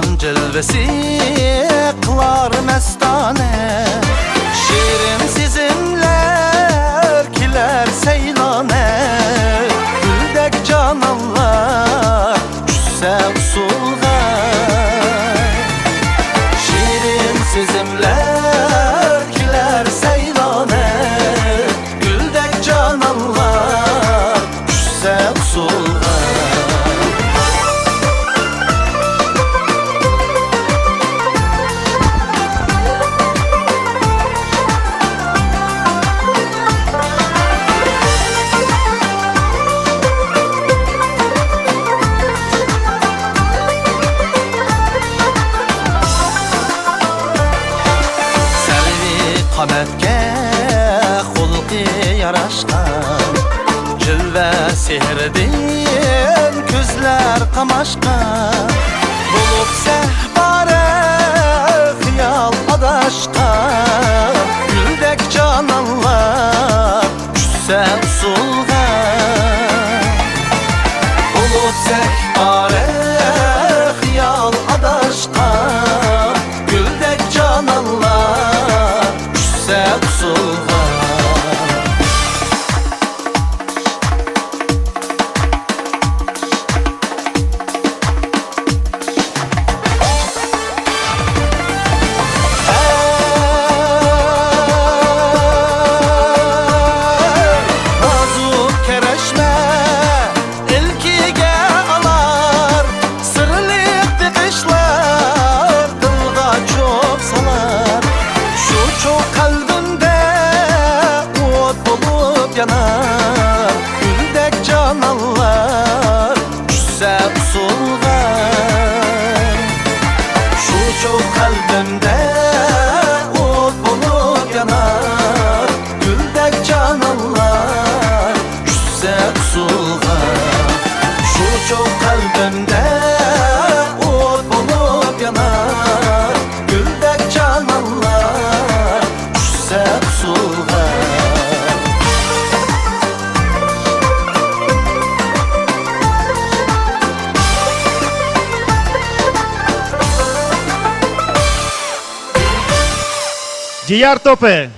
Sultan cilvesi kılar mestane. Şiirim sizinle erkiler seylane. Güldek cananlar düşse usulga. Şiirim sizinle erkiler seylane. Güldek cananlar düşse usulga. Qametke xulqi yaraşqan, cilve sehrdin közler qamaşqan. Bulup sehbare xiyal adaşqan, güldek cananlar düşse usulga. Bulup sehbare xiyal adaşqan, güldek cananlar düşse usulga. Yanar güldek cananlar düşse usulga. Şu çok kalbimde ot bulup yanar, güldek cananlar düşse usulga. Şu çok kalbimde ot bulup yanar, güldek cananlar düşse usulga. Ciğer Tope.